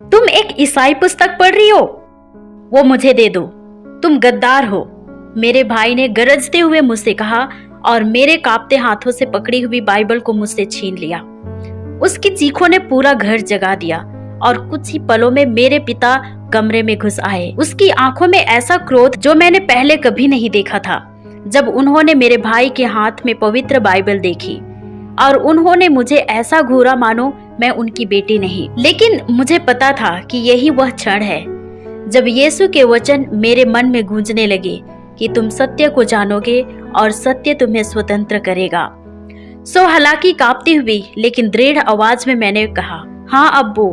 तुम एक ईसाई पुस्तक पढ़ रही हो? वो मुझे दे दो, तुम गद्दार हो, मेरे भाई ने गरजते हुए मुझसे कहा और मेरे कांपते हाथों से पकड़ी हुई बाइबल को मुझसे छीन लिया। उसकी चीखों ने पूरा घर जगा दिया और कुछ ही पलों में मेरे पिता कमरे में घुस आए। उसकी आंखों में ऐसा क्रोध जो मैंने पहले कभी नहीं देखा था। जब उन्होंने मेरे भाई के हाथ में पवित्र बाइबल देखी और उन्होंने मुझे ऐसा घूरा मानो मैं उनकी बेटी नहीं। लेकिन मुझे पता था कि यही वह क्षण है जब यीशु के वचन मेरे मन में गूंजने लगे कि तुम सत्य को जानोगे और सत्य तुम्हें स्वतंत्र करेगा। हालांकि कांपती हुई लेकिन दृढ़ आवाज में मैंने कहा, हाँ अब्बू,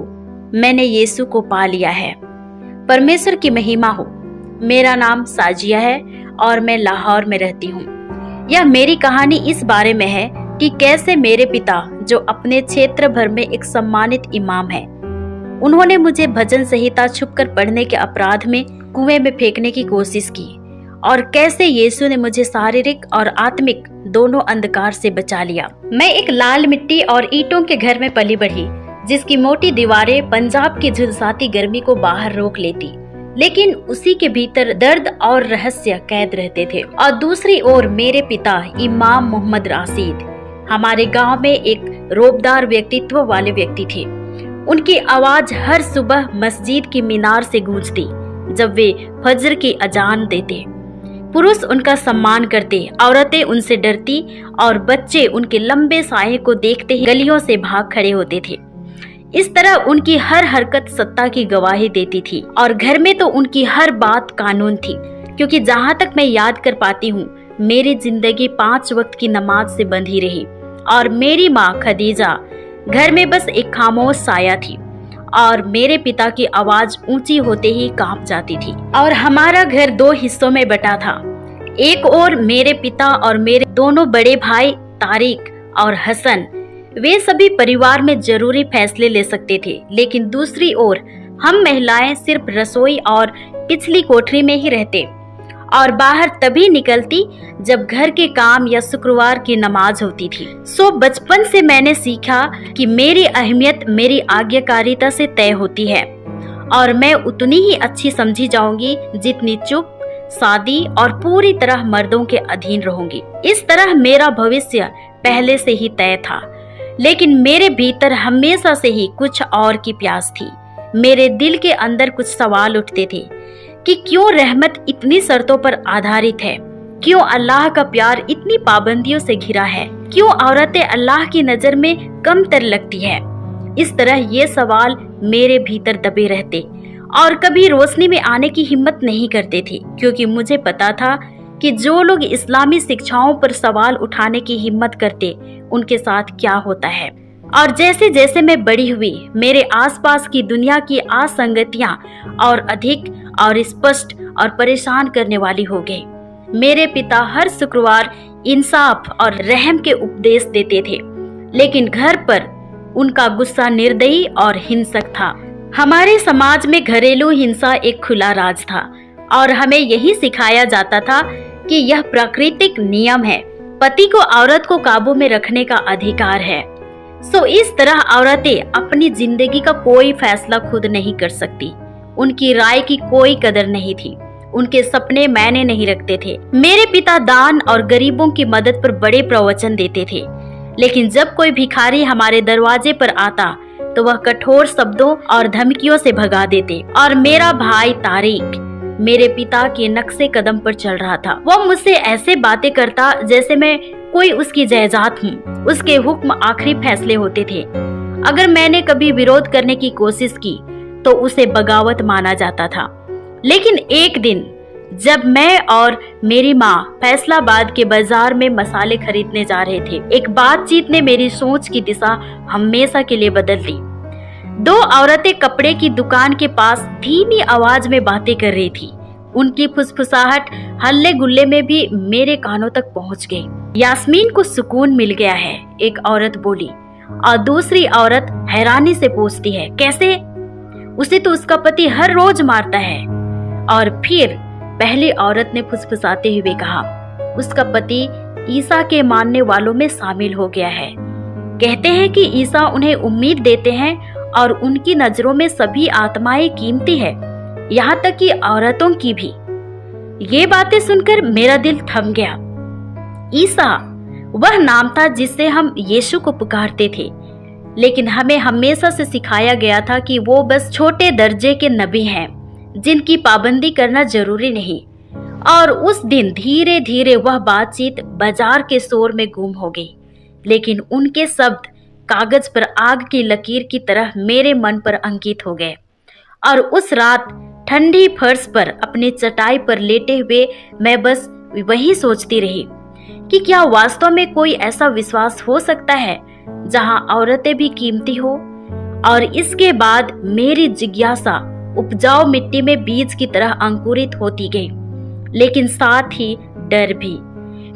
मैंने यीशु को पा लिया है। परमेश्वर की महिमा हो। मेरा नाम साजिया है और मैं लाहौर में रहती हूँ। यह मेरी कहानी इस बारे में है कि कैसे मेरे पिता, जो अपने क्षेत्र भर में एक सम्मानित इमाम है, उन्होंने मुझे भजन संहिता छुपकर पढ़ने के अपराध में कुएं में फेंकने की कोशिश की और कैसे यीशु ने मुझे शारीरिक और आत्मिक दोनों अंधकार से बचा लिया। मैं एक लाल मिट्टी और ईंटों के घर में पली बढ़ी, जिसकी मोटी दीवारें पंजाब की झुलसाती गर्मी को बाहर रोक लेती, लेकिन उसी के भीतर दर्द और रहस्य कैद रहते थे। और दूसरी ओर मेरे पिता इमाम मोहम्मद राशिद हमारे गांव में एक रोबदार व्यक्तित्व वाले व्यक्ति थे। उनकी आवाज हर सुबह मस्जिद की मीनार से गूंजती जब वे फजर की अजान देते। पुरुष उनका सम्मान करते, औरतें उनसे डरती और बच्चे उनके लंबे साये को देखते ही गलियों से भाग खड़े होते थे। इस तरह उनकी हर हरकत सत्ता की गवाही देती थी और घर में तो उनकी हर बात कानून थी, क्योंकि जहाँ तक मैं याद कर पाती हूँ मेरी जिंदगी 5 वक्त की नमाज से बंधी रही और मेरी माँ खदीजा घर में बस एक खामोश साया थी और मेरे पिता की आवाज ऊंची होते ही कांप जाती थी। और हमारा घर 2 हिस्सों में बटा था। एक ओर मेरे पिता और मेरे दोनों बड़े भाई तारिक और हसन, वे सभी परिवार में जरूरी फैसले ले सकते थे, लेकिन दूसरी ओर हम महिलाएं सिर्फ रसोई और पिछली कोठरी में ही रहते और बाहर तभी निकलती जब घर के काम या शुक्रवार की नमाज होती थी। बचपन से मैंने सीखा कि मेरी अहमियत मेरी आज्ञाकारिता से तय होती है और मैं उतनी ही अच्छी समझी जाऊंगी जितनी चुप, सादी और पूरी तरह मर्दों के अधीन रहूंगी। इस तरह मेरा भविष्य पहले से ही तय था, लेकिन मेरे भीतर हमेशा से ही कुछ और की प्यास थी। मेरे दिल के अंदर कुछ सवाल उठते थे कि क्यों रहमत इतनी शर्तों पर आधारित है, क्यों अल्लाह का प्यार इतनी पाबंदियों से घिरा है, क्यों औरतें अल्लाह की नजर में कमतर लगती है। इस तरह ये सवाल मेरे भीतर दबे रहते और कभी रोशनी में आने की हिम्मत नहीं करते थे, क्योंकि मुझे पता था कि जो लोग इस्लामी शिक्षाओं पर सवाल उठाने की हिम्मत करते उनके साथ क्या होता है। और जैसे जैसे मैं बड़ी हुई मेरे आसपास की दुनिया की असंगतियां और अधिक और स्पष्ट और परेशान करने वाली हो गई। मेरे पिता हर शुक्रवार इंसाफ और रहम के उपदेश देते थे, लेकिन घर पर उनका गुस्सा निर्दयी और हिंसक था। हमारे समाज में घरेलू हिंसा एक खुला राज था और हमें यही सिखाया जाता था कि यह प्राकृतिक नियम है, पति को औरत को काबू में रखने का अधिकार है। इस तरह औरतें अपनी जिंदगी का कोई फैसला खुद नहीं कर सकती, उनकी राय की कोई कदर नहीं थी, उनके सपने मायने नहीं रखते थे। मेरे पिता दान और गरीबों की मदद पर बड़े प्रवचन देते थे, लेकिन जब कोई भिखारी हमारे दरवाजे पर आता तो वह कठोर शब्दों और धमकियों से भगा देते। और मेरा भाई तारिक मेरे पिता के नक्शे कदम पर चल रहा था। वह मुझसे ऐसे बातें करता जैसे मैं कोई उसकी जायदाद हूँ। उसके हुक्म आखिरी फैसले होते थे। अगर मैंने कभी विरोध करने की कोशिश की तो उसे बगावत माना जाता था। लेकिन एक दिन जब मैं और मेरी माँ फैसलाबाद के बाजार में मसाले खरीदने जा रहे थे, एक बातचीत ने मेरी सोच की दिशा हमेशा के लिए बदल दी। 2 औरतें कपड़े की दुकान के पास धीमी आवाज में बातें कर रही थी। उनकी फुसफुसाहट हल्ले गुल्ले में भी मेरे कानों तक पहुंच गई। यास्मीन को सुकून मिल गया है, एक औरत बोली, और दूसरी औरत हैरानी से पूछती है, कैसे? उसे तो उसका पति हर रोज मारता है। और फिर पहली औरत ने फुसफुसाते हुए कहा, उसका पति ईसा के मानने वालों में शामिल हो गया है। कहते हैं कि ईसा उन्हें उम्मीद देते हैं और उनकी नजरों में सभी आत्माएं कीमती है, यहाँ तक कि औरतों की भी। ये बातें सुनकर मेरा दिल थम गया। ईसा वह नाम था जिससे हम यीशु को पुकारते थे, लेकिन हमें हमेशा से सिखाया गया था कि वो बस छोटे दर्जे के नबी हैं, जिनकी पाबंदी करना जरूरी नहीं। और उस दिन धीरे धीरे वह बातचीत बाजार के शोर में गुम हो गई, लेकिन उनके शब्द कागज पर आग की लकीर की तरह मेरे मन पर अंकित हो गए। और उस रात ठंडी फर्श पर अपनी चटाई पर लेटे हुए मैं बस वही सोचती रही कि क्या वास्तव में कोई ऐसा विश्वास हो सकता है जहां औरतें भी कीमती हो। और इसके बाद मेरी जिज्ञासा उपजाऊ मिट्टी में बीज की तरह अंकुरित होती गई, लेकिन साथ ही डर भी,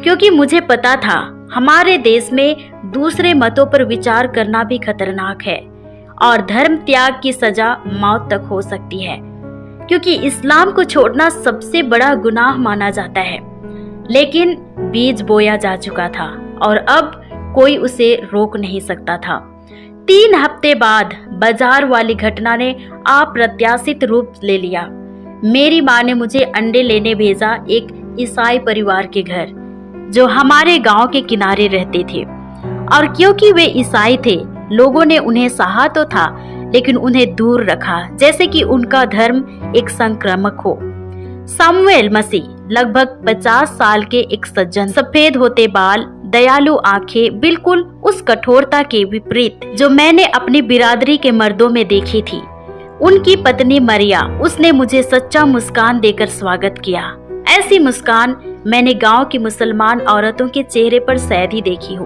क्योंकि मुझे पता था हमारे देश में दूसरे मतों पर विचार करना भी खतरनाक है और धर्म त्याग की सजा मौत तक हो सकती है, क्योंकि इस्लाम को छोड़ना सबसे बड़ा गुनाह माना जाता है। लेकिन बीज बोया जा चुका था और अब कोई उसे रोक नहीं सकता था। 3 हफ्ते बाद बाजार वाली घटना ने अप्रत्याशित रूप ले लिया। मेरी माँ ने मुझे अंडे लेने भेजा एक ईसाई परिवार के घर, जो हमारे गांव के किनारे रहते थे। और क्योंकि वे ईसाई थे, लोगों ने उन्हें सहा तो था, लेकिन उन्हें दूर रखा, जैसे कि उनका धर्म एक संक्रामक हो। सामुएल मसीह लगभग 50 साल के एक सज्जन, सफेद होते बाल, दयालु आंखें, बिल्कुल उस कठोरता के विपरीत जो मैंने अपनी बिरादरी के मर्दों में देखी थी। उनकी पत्नी मरिया, उसने मुझे सच्चा मुस्कान देकर स्वागत किया। ऐसी मुस्कान मैंने गांव की मुसलमान औरतों के चेहरे पर शायद ही देखी हो।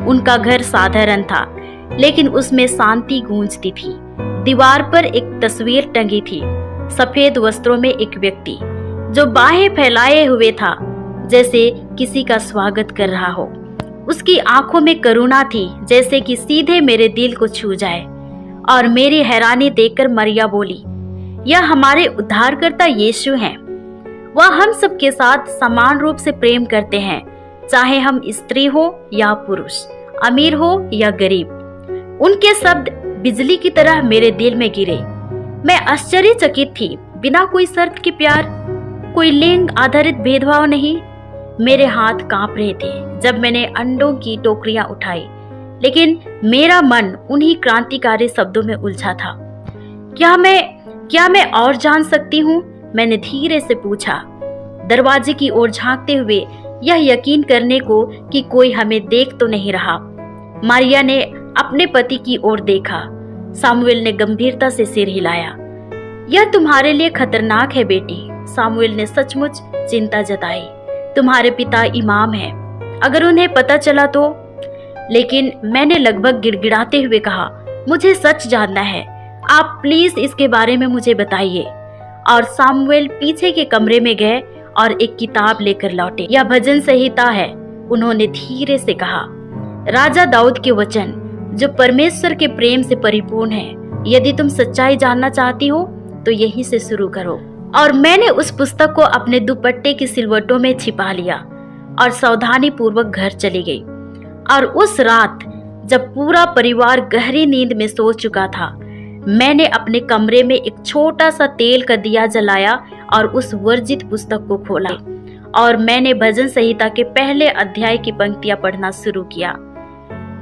उनका घर साधारण था, लेकिन उसमें शांति गूंजती थी। दीवार पर एक तस्वीर टंगी थी, सफेद वस्त्रों में एक व्यक्ति जो बाहें फैलाए हुए था, जैसे किसी का स्वागत कर रहा हो। उसकी आंखों में करुणा थी, जैसे कि सीधे मेरे दिल को छू जाए। और मेरी हैरानी देखकर मरिया बोली, यह हमारे उद्धारकर्ता यीशु हैं। वह हम सबके साथ समान रूप से प्रेम करते हैं, चाहे हम स्त्री हो या पुरुष, अमीर हो या गरीब। उनके शब्द बिजली की तरह मेरे दिल में गिरे। मैं आश्चर्यचकित थी। बिना कोई शर्त के प्यार, कोई लिंग आधारित भेदभाव नहीं। मेरे हाथ कांप रहे थे जब मैंने अंडों की टोकरियां उठाई, लेकिन मेरा मन उन्हीं क्रांतिकारी शब्दों में उलझा था। क्या मैं और जान सकती हूँ? मैंने धीरे से पूछा, दरवाजे की ओर झांकते हुए यह यकीन करने को कि कोई हमें देख तो नहीं रहा। मारिया ने अपने पति की ओर देखा। सामुएल ने गंभीरता से सिर हिलाया। यह तुम्हारे लिए खतरनाक है बेटी। सामुएल ने सचमुच चिंता जताई। तुम्हारे पिता इमाम हैं, अगर उन्हें पता चला तो। लेकिन मैंने लगभग गिड़गिड़ाते हुए कहा, मुझे सच जानना है, आप प्लीज इसके बारे में मुझे बताइए। और सामुएल पीछे के कमरे में गए और एक किताब लेकर लौटे। यह भजन संहिता है, उन्होंने धीरे से कहा। राजा दाऊद के वचन, जो परमेश्वर के प्रेम से परिपूर्ण है। यदि तुम सच्चाई जानना चाहती हो तो यहीं से शुरू करो। और मैंने उस पुस्तक को अपने दुपट्टे की सिलवटों में छिपा लिया और सावधानी पूर्वक घर चली गई। और उस रात जब पूरा परिवार गहरी नींद में सो चुका था, मैंने अपने कमरे में एक छोटा सा तेल का दिया जलाया और उस वर्जित पुस्तक को खोला। और मैंने भजन संहिता के पहले अध्याय की पंक्तियां पढ़ना शुरू किया।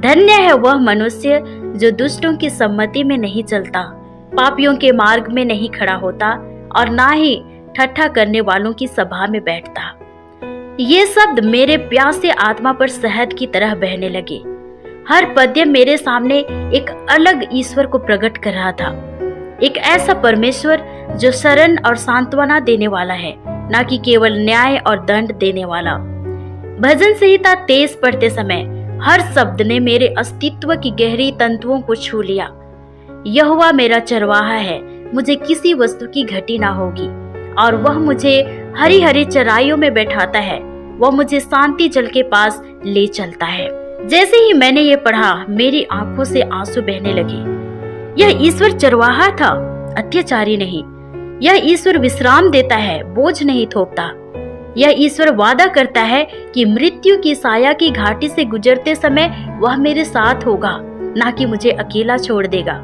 धन्य है वह मनुष्य जो दुष्टों की सम्मति में नहीं चलता, पापियों के मार्ग में नहीं खड़ा होता और ना ही ठट्ठा करने वालों की सभा में बैठता। ये शब्द मेरे प्यासे आत्मा पर शहद की तरह बहने लगे। हर पद्य मेरे सामने एक अलग ईश्वर को प्रकट कर रहा था। एक ऐसा परमेश्वर जो शरण और सांत्वना देने वाला है, ना कि केवल न्याय और दंड देने वाला। भजन संहिता तेज पढ़ते समय हर शब्द ने मेरे अस्तित्व की गहरी तंतुओं को छू लिया। यहोवा मेरा चरवाहा है, मुझे किसी वस्तु की घटी ना होगी। और वह मुझे हरी हरी चराइयों में बैठाता है, वह मुझे शांति जल के पास ले चलता है। जैसे ही मैंने ये पढ़ा, मेरी आंखों से आंसू बहने लगे। यह ईश्वर चरवाहा था, अत्याचारी नहीं। यह ईश्वर विश्राम देता है, बोझ नहीं थोपता। यह ईश्वर वादा करता है कि मृत्यु की साया की घाटी से गुजरते समय वह मेरे साथ होगा, ना कि मुझे अकेला छोड़ देगा।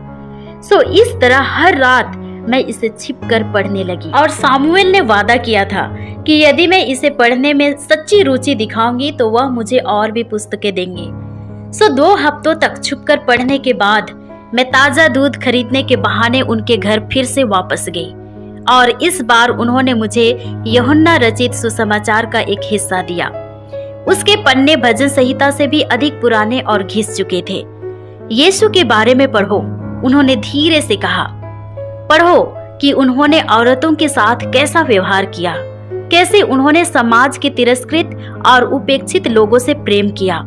सो इस तरह हर रात मैं इसे छिपकर पढ़ने लगी। और सामुएल ने वादा किया था कि यदि मैं इसे पढ़ने में सच्ची रुचि दिखाऊंगी तो वह मुझे और भी पुस्तकें देंगे। सो 2 हफ्तों तक छुपकर पढ़ने के बाद मैं ताजा दूध खरीदने के बहाने उनके घर फिर से वापस गई और इस बार उन्होंने मुझे यूहन्ना रचित सुसमाचार का एक हिस्सा दिया। उसके पन्ने भजन संहिता से भी अधिक पुराने और घिस चुके थे। यीशु के बारे में पढ़ो, उन्होंने धीरे से कहा। पढ़ो कि उन्होंने औरतों के साथ कैसा व्यवहार किया, कैसे उन्होंने समाज के तिरस्कृत और उपेक्षित लोगों से प्रेम किया।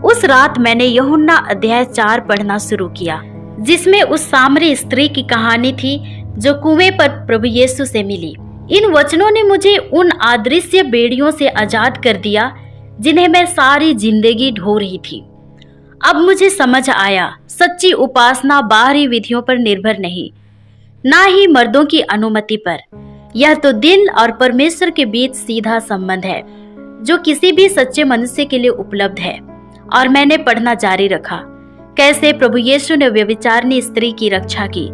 उस रात मैंने यूहन्ना अध्याय 4 पढ़ना शुरू किया, जिसमें उस सामरी स्त्री की कहानी थी जो कुएं पर प्रभु यीशु से मिली। इन वचनों ने मुझे उन अदृश्य बेड़ियों से आजाद कर दिया जिन्हें मैं सारी जिंदगी ढो रही थी। अब मुझे समझ आया, सच्ची उपासना बाहरी विधियों पर निर्भर नहीं, ना ही मर्दों की अनुमति पर। यह तो दिल और परमेश्वर के बीच सीधा संबंध है जो किसी भी सच्चे मनुष्य के लिए उपलब्ध है। और मैंने पढ़ना जारी रखा, कैसे प्रभु यीशु ने व्यभिचारिणी स्त्री की रक्षा की,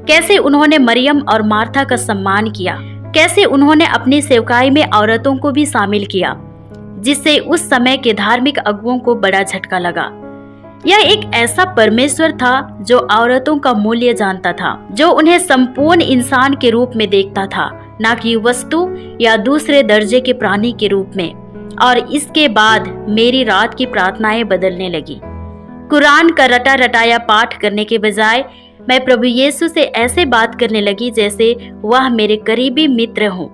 कैसे उन्होंने मरियम और मार्था का सम्मान किया, कैसे उन्होंने अपनी सेवकाई में औरतों को भी शामिल किया, जिससे उस समय के धार्मिक अगुओं को बड़ा झटका लगा। यह एक ऐसा परमेश्वर था जो औरतों का मूल्य जानता था, जो उन्हें संपूर्ण इंसान के रूप में देखता था, न कि वस्तु या दूसरे दर्जे के प्राणी के रूप में। और इसके बाद मेरी रात की प्रार्थनाएं बदलने लगी। कुरान का रटा रटाया पाठ करने के बजाय मैं प्रभु यीशु से ऐसे बात करने लगी जैसे वह मेरे करीबी मित्र हों।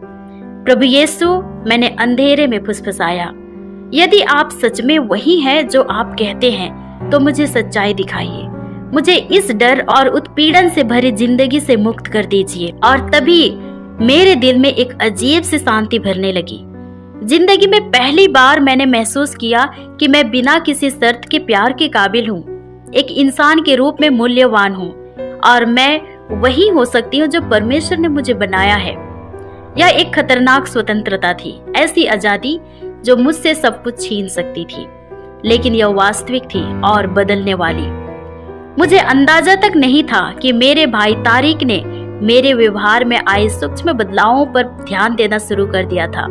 प्रभु यीशु, मैंने अंधेरे में फुसफुसाया, यदि आप सच में वही हैं जो आप कहते हैं तो मुझे सच्चाई दिखाइए। मुझे इस डर और उत्पीड़न से भरी जिंदगी से मुक्त कर दीजिए। और तभी मेरे दिल में एक अजीब सी शांति भरने लगी। जिंदगी में पहली बार मैंने महसूस किया कि मैं बिना किसी शर्त के प्यार के काबिल हूँ, एक इंसान के रूप में मूल्यवान हूँ और मैं वही हो सकती हूँ जो परमेश्वर ने मुझे बनाया है। यह एक खतरनाक स्वतंत्रता थी, ऐसी आजादी जो मुझसे सब कुछ छीन सकती थी, लेकिन यह वास्तविक थी और बदलने वाली। मुझे अंदाजा तक नहीं था कि मेरे भाई तारिक ने मेरे व्यवहार में आए सूक्ष्म बदलावों पर ध्यान देना शुरू कर दिया था।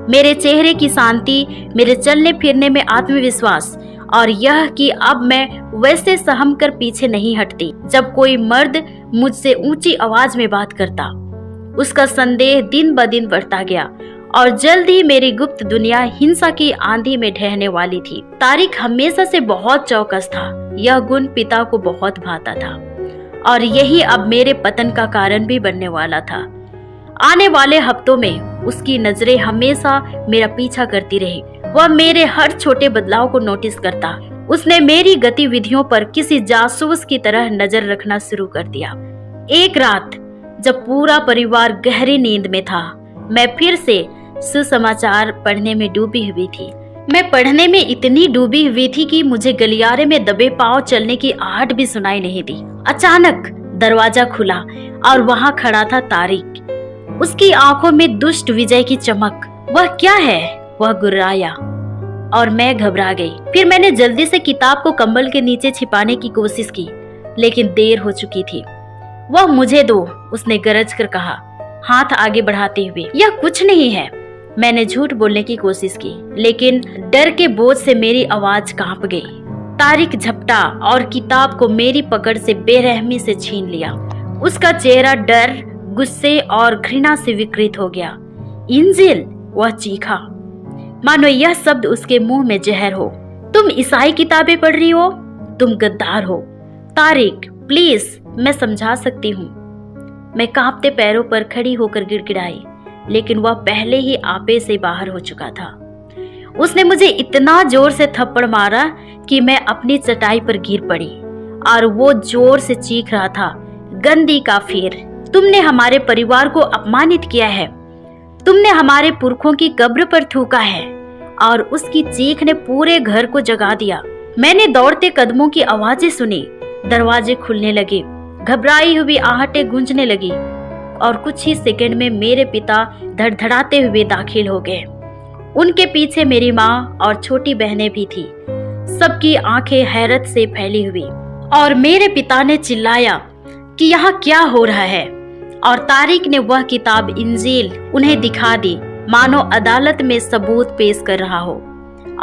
मेरे चेहरे की शांति, मेरे चलने फिरने में आत्मविश्वास और यह कि अब मैं वैसे सहम कर पीछे नहीं हटती जब कोई मर्द मुझसे ऊंची आवाज में बात करता। उसका संदेह दिन ब दिन बढ़ता गया और जल्द ही मेरी गुप्त दुनिया हिंसा की आंधी में ढहने वाली थी। तारिक हमेशा से बहुत चौकस था। यह गुण पिता को बहुत भाता था और यही अब मेरे पतन का कारण भी बनने वाला था। आने वाले हफ्तों में उसकी नजरें हमेशा मेरा पीछा करती रही। वह मेरे हर छोटे बदलाव को नोटिस करता। उसने मेरी गतिविधियों पर किसी जासूस की तरह नजर रखना शुरू कर दिया। एक रात जब पूरा परिवार गहरी नींद में था, मैं फिर से सुसमाचार पढ़ने में डूबी हुई थी। मैं पढ़ने में इतनी डूबी हुई थी कि मुझे गलियारे में दबे पांव चलने की आहट भी सुनाई नहीं दी। अचानक दरवाजा खुला और वहां खड़ा था तारिक। उसकी आंखों में दुष्ट विजय की चमक। वह क्या है? वह गुर्राया और मैं घबरा गई। फिर मैंने जल्दी से किताब को कंबल के नीचे छिपाने की कोशिश की, लेकिन देर हो चुकी थी। वह मुझे दो, उसने गरज कर कहा, हाथ आगे बढ़ाते हुए। यह कुछ नहीं है। मैंने झूठ बोलने की कोशिश की, लेकिन डर के बोझ से मेरी आवाज कांप गई। तारिक झपटा और किताब को मेरी पकड़ से बेरहमी से छीन लिया। उसका चेहरा डर, गुस्से और घृणा से विकृत हो गया। इंजिल, वह चीखा, मानो यह शब्द उसके मुंह में जहर हो। तुम ईसाई किताबें पढ़ रही हो? तुम गद्दार हो। तारिक, प्लीज, मैं समझा सकती हूँ। मैं कांपते पैरों पर खड़ी होकर गिड़गिड़ाई, लेकिन वह पहले ही आपे से बाहर हो चुका था। उसने मुझे इतना जोर से थप्पड़ मारा कि मैं अपनी चटाई पर गिर पड़ी और वो जोर से चीख रहा था, गंदी काफिर, तुमने हमारे परिवार को अपमानित किया है। तुमने हमारे पुरखों की कब्र पर थूका है। और उसकी चीख ने पूरे घर को जगा दिया। मैंने दौड़ते कदमों की आवाजें सुनी। दरवाजे खुलने लगे, घबराई हुई आहटें गूंजने लगी और कुछ ही सेकंड में मेरे पिता धड़धड़ाते हुए दाखिल हो गए। उनके पीछे मेरी माँ और छोटी बहनें भी थी। सबकी आंखें हैरत से फैली हुई और मेरे पिता ने चिल्लाया कि यहाँ क्या हो रहा है, और तारिक ने वह किताब इंजील उन्हें दिखा दी, मानो अदालत में सबूत पेश कर रहा हो।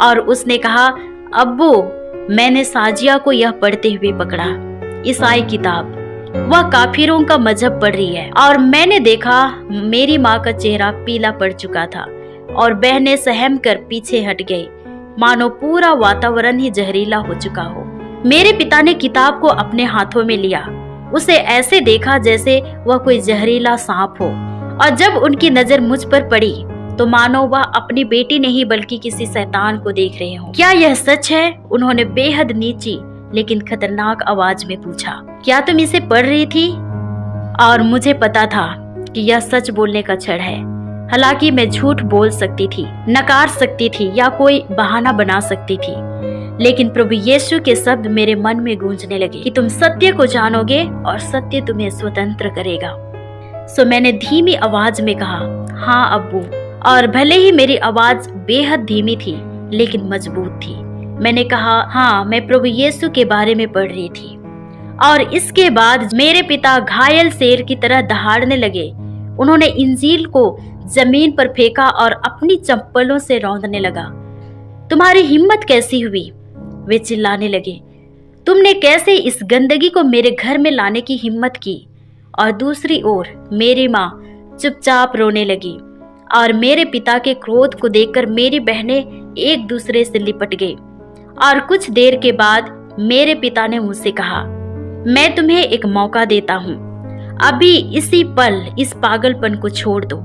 और उसने कहा, अब्बू, मैंने साजिया को यह पढ़ते हुए पकड़ा। ईसाई किताब, वह काफिरों का मजहब पढ़ रही है। और मैंने देखा मेरी माँ का चेहरा पीला पड़ चुका था और बहनें सहम कर पीछे हट गई, मानो पूरा वातावरण ही जहरीला हो चुका हो। मेरे पिता ने किताब को अपने हाथों में लिया, उसे ऐसे देखा जैसे वह कोई जहरीला सांप हो, और जब उनकी नजर मुझ पर पड़ी तो मानो वह अपनी बेटी नहीं बल्कि किसी शैतान को देख रहे हो। क्या यह सच है? उन्होंने बेहद नीची लेकिन खतरनाक आवाज में पूछा। क्या तुम इसे पढ़ रही थी? और मुझे पता था कि यह सच बोलने का क्षण है। हालांकि मैं झूठ बोल सकती थी, नकार सकती थी या कोई बहाना बना सकती थी, लेकिन प्रभु यीशु के शब्द मेरे मन में गूंजने लगे कि तुम सत्य को जानोगे और सत्य तुम्हें स्वतंत्र करेगा। सो मैंने धीमी आवाज में कहा, हाँ अब्बू। और भले ही मेरी आवाज बेहद धीमी थी लेकिन मजबूत थी, मैंने कहा, हाँ, मैं प्रभु यीशु के बारे में पढ़ रही थी। और इसके बाद मेरे पिता घायल शेर की तरह दहाड़ने लगे। उन्होंने इंजील को जमीन पर फेंका और अपनी चप्पलों से रौंदने लगा। तुम्हारी हिम्मत कैसी हुई? वे चिल्लाने लगे। तुमने कैसे इस गंदगी को मेरे घर में लाने की हिम्मत की? और दूसरी ओर मेरी माँ चुपचाप रोने लगी, और मेरे पिता के क्रोध को देखकर मेरी बहनें एक दूसरे से लिपट गई। और कुछ देर के बाद मेरे पिता ने मुझसे कहा, मैं तुम्हें एक मौका देता हूँ, अभी इसी पल इस पागलपन को छोड़ दो।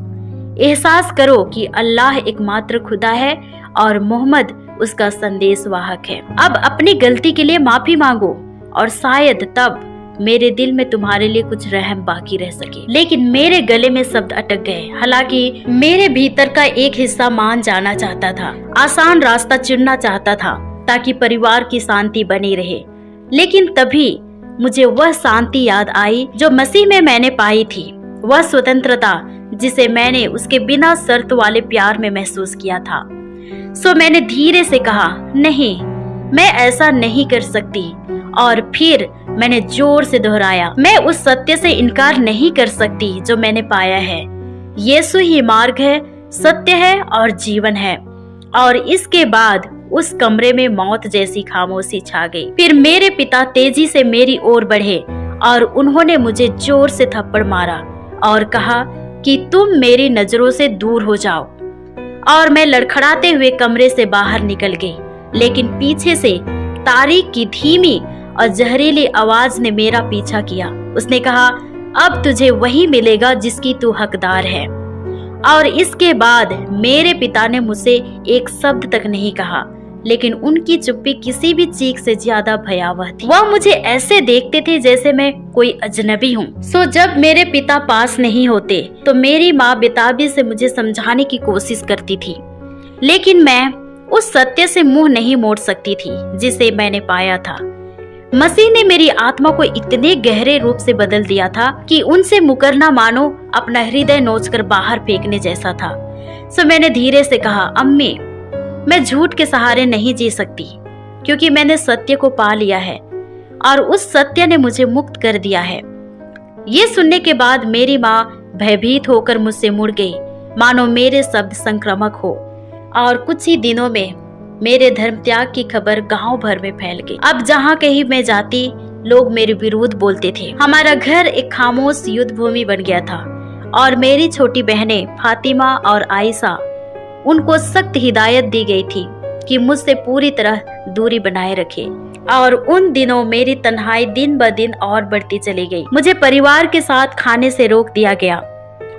एहसास करो कि अल्लाह एकमात्र खुदा है और मोहम्मद उसका संदेशवाहक है। अब अपनी गलती के लिए माफी मांगो और शायद तब मेरे दिल में तुम्हारे लिए कुछ रहम बाकी रह सके। लेकिन मेरे गले में शब्द अटक गए। हालांकि मेरे भीतर का एक हिस्सा मान जाना चाहता था, आसान रास्ता चुनना चाहता था ताकि परिवार की शांति बनी रहे। लेकिन तभी मुझे वह शांति याद आई जो मसीह में मैंने पाई थी, वह स्वतंत्रता जिसे मैंने उसके बिना शर्त वाले प्यार में महसूस किया था। सो मैंने धीरे से कहा, नहीं, मैं ऐसा नहीं कर सकती। और फिर मैंने जोर से दोहराया, मैं उस सत्य से इनकार नहीं कर सकती जो मैंने पाया है। यीशु ही मार्ग है, सत्य है और जीवन है। और इसके बाद उस कमरे में मौत जैसी खामोशी छा गई। फिर मेरे पिता तेजी से मेरी ओर बढ़े और उन्होंने मुझे जोर से थप्पड़ मारा और कहा कि तुम मेरी नजरों से दूर हो जाओ। और मैं लड़खड़ाते हुए कमरे से बाहर निकल गई, लेकिन पीछे से तारिक की धीमी और जहरीली आवाज ने मेरा पीछा किया। उसने कहा, अब तुझे वही मिलेगा जिसकी तू हकदार है। और इसके बाद मेरे पिता ने मुझसे एक शब्द तक नहीं कहा, लेकिन उनकी चुप्पी किसी भी चीख से ज्यादा भयावह थी। वह मुझे ऐसे देखते थे जैसे मैं कोई अजनबी हूँ। सो जब मेरे पिता पास नहीं होते तो मेरी माँ बेताबी से मुझे समझाने की कोशिश करती थी, लेकिन मैं उस सत्य से मुंह नहीं मोड़ सकती थी जिसे मैंने पाया था। मसीह ने मेरी आत्मा को इतने गहरे रूप से बदल दिया था कि उनसे मुकरना मानो अपना हृदय नोचकर बाहर फेंकने जैसा था। सो मैंने धीरे से कहा, अम्मी, मैं झूठ के सहारे नहीं जी सकती, क्योंकि मैंने सत्य को पा लिया है और उस सत्य ने मुझे मुक्त कर दिया है। ये सुनने के बाद मेरी माँ भयभीत होकर मुझसे मुड़ गई, मानो मेरे शब्द संक्रामक हो। और कुछ ही दिनों में मेरे धर्म त्याग की खबर गांव भर में फैल गई। अब जहाँ कहीं मैं जाती, लोग मेरे विरुद्ध बोलते थे। हमारा घर एक खामोश युद्ध भूमि बन गया था और मेरी छोटी बहनें फातिमा और आयशा, उनको सख्त हिदायत दी गई थी कि मुझसे पूरी तरह दूरी बनाए रखे। और उन दिनों मेरी तन्हाई दिन ब दिन और बढ़ती चली गई। मुझे परिवार के साथ खाने से रोक दिया गया।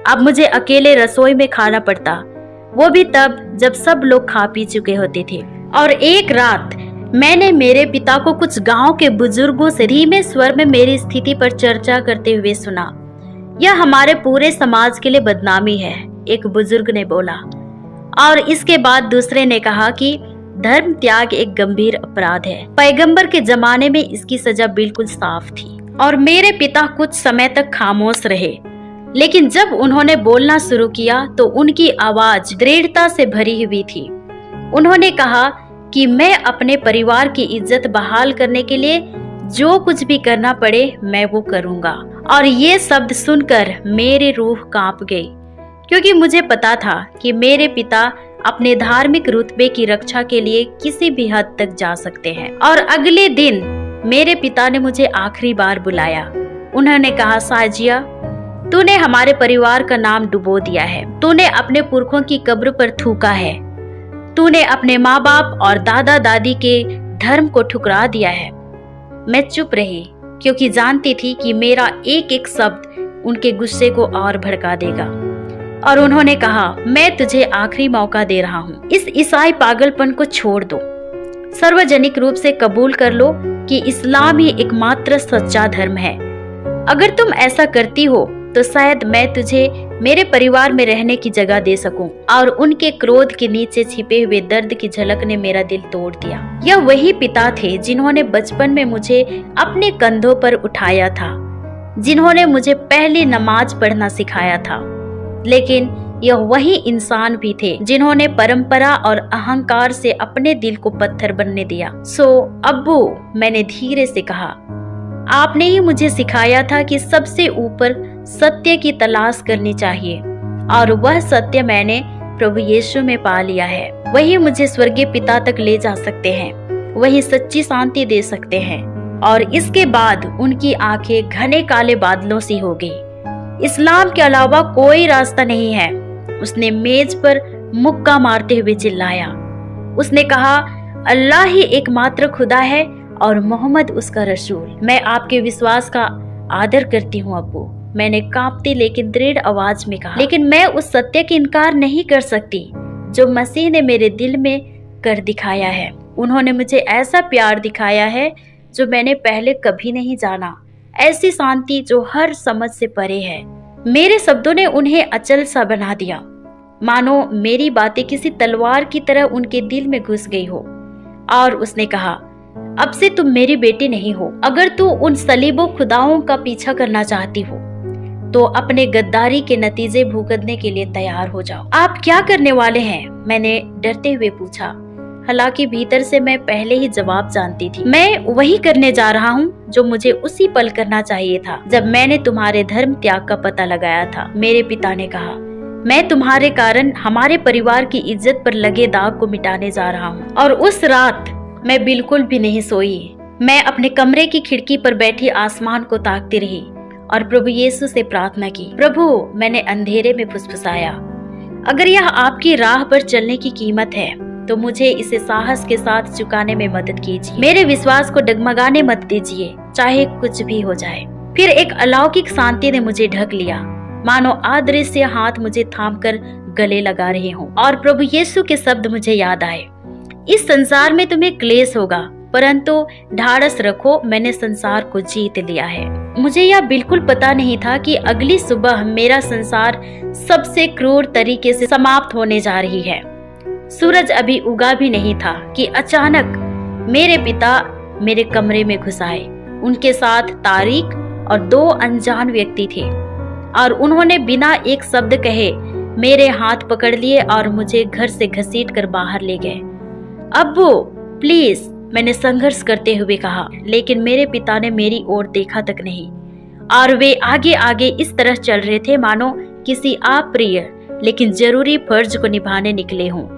अब मुझे अकेले रसोई में खाना पड़ता, वो भी तब जब सब लोग खा पी चुके होते थे। और एक रात मैंने मेरे पिता को कुछ गांव के बुजुर्गों से धीमे स्वर में मेरी स्थिति पर चर्चा करते हुए सुना। यह हमारे पूरे समाज के लिए बदनामी है, एक बुजुर्ग ने बोला। और इसके बाद दूसरे ने कहा कि धर्म त्याग एक गंभीर अपराध है। पैगंबर के जमाने में इसकी सजा बिल्कुल साफ थी। और मेरे पिता कुछ समय तक खामोश रहे, लेकिन जब उन्होंने बोलना शुरू किया तो उनकी आवाज दृढ़ता से भरी हुई थी। उन्होंने कहा कि मैं अपने परिवार की इज्जत बहाल करने के लिए जो कुछ भी करना पड़े मैं वो करूंगा। और ये शब्द सुनकर मेरी रूह कांप गई, क्योंकि मुझे पता था कि मेरे पिता अपने धार्मिक रुतबे की रक्षा के लिए किसी भी हद तक जा सकते हैं। और अगले दिन मेरे पिता ने मुझे आखिरी बार बुलाया। उन्होंने कहा, साजिया, तूने हमारे परिवार का नाम डुबो दिया है, तूने अपने पुरखों की कब्र पर थूका है, तूने अपने माँ बाप और दादा दादी के धर्म को ठुकरा दिया है। मैं चुप रही, क्योंकि जानती थी कि मेरा एक एक शब्द उनके गुस्से को और भड़का देगा। और उन्होंने कहा, मैं तुझे आखिरी मौका दे रहा हूँ, इस ईसाई पागलपन को छोड़ दो, सार्वजनिक रूप से कबूल कर लो कि इस्लाम ही एकमात्र सच्चा धर्म है। अगर तुम ऐसा करती हो तो शायद मैं तुझे मेरे परिवार में रहने की जगह दे सकूं। और उनके क्रोध के नीचे छिपे हुए दर्द की झलक ने मेरा दिल तोड़ दिया। यह वही पिता थे जिन्होंने बचपन में मुझे अपने कंधों पर उठाया था, जिन्होंने मुझे पहली नमाज पढ़ना सिखाया था। लेकिन यह वही इंसान भी थे जिन्होंने परंपरा और अहंकार से अपने दिल को पत्थर बनने दिया। अब्बू, मैंने धीरे से कहा, आपने ही मुझे सिखाया था कि सबसे ऊपर सत्य की तलाश करनी चाहिए, और वह सत्य मैंने प्रभु यीशु में पा लिया है। वही मुझे स्वर्गीय पिता तक ले जा सकते हैं, वही सच्ची शांति दे सकते हैं। और इसके बाद उनकी आंखें घने काले बादलों सी हो गई। इस्लाम के अलावा कोई रास्ता नहीं है, उसने मेज पर मुक्का मारते हुए चिल्लाया। उसने कहा, अल्लाह ही एकमात्र खुदा है और मोहम्मद उसका रसूल। मैं आपके विश्वास का आदर करती हूँ अब्बू, मैंने कांपती लेकिन दृढ़ आवाज में कहा। लेकिन मैं उस सत्य की इनकार नहीं कर सकती जो मसीह ने मेरे दिल में कर दिखाया है। उन्होंने मुझे ऐसा प्यार दिखाया है जो मैंने पहले कभी नहीं जाना, ऐसी शांति जो हर समझ से परे है। मेरे शब्दों ने उन्हें अचल सा बना दिया, मानो मेरी बातें किसी तलवार की तरह उनके दिल में घुस गई हो। और उसने कहा, अब से तुम मेरी बेटी नहीं हो। अगर तू उन सलीबों खुदाओं का पीछा करना चाहती हो तो अपने गद्दारी के नतीजे भुगतने के लिए तैयार हो जाओ। आप क्या करने वाले हैं? मैंने डरते हुए पूछा। हालांकि भीतर से मैं पहले ही जवाब जानती थी। मैं वही करने जा रहा हूँ जो मुझे उसी पल करना चाहिए था जब मैंने तुम्हारे धर्म त्याग का पता लगाया था। मेरे पिता ने कहा, मैं तुम्हारे कारण हमारे परिवार की इज्जत पर लगे दाग को मिटाने जा रहा हूँ। और उस रात मैं बिल्कुल भी नहीं सोई। मैं अपने कमरे की खिड़की पर बैठी आसमान को ताकती रही और प्रभु यीशु से प्रार्थना की। प्रभु, मैंने अंधेरे में फुसफुसाया, अगर यह आपकी राह पर चलने की कीमत है तो मुझे इसे साहस के साथ चुकाने में मदद कीजिए। मेरे विश्वास को डगमगाने मत दीजिए, चाहे कुछ भी हो जाए। फिर एक अलौकिक शांति ने मुझे ढक लिया, मानो अदृश्य हाथ मुझे थामकर गले लगा रहे हों। और प्रभु यीशु के शब्द मुझे याद आए, इस संसार में तुम्हें क्लेश होगा, परंतु ढाढ़स रखो, मैंने संसार को जीत लिया है। मुझे यह बिल्कुल पता नहीं था कि अगली सुबह मेरा संसार सबसे क्रूर तरीके से समाप्त होने जा रही है। सूरज अभी उगा भी नहीं था कि अचानक मेरे पिता मेरे कमरे में घुस आए। उनके साथ तारिक और 2 अनजान व्यक्ति थे और उन्होंने बिना एक शब्द कहे मेरे हाथ पकड़ लिए और मुझे घर से घसीट कर बाहर ले गए। अब्बू प्लीज, मैंने संघर्ष करते हुए कहा, लेकिन मेरे पिता ने मेरी ओर देखा तक नहीं और वे आगे आगे इस तरह चल रहे थे मानो किसी अप्रिय लेकिन जरूरी फर्ज को निभाने निकले हों।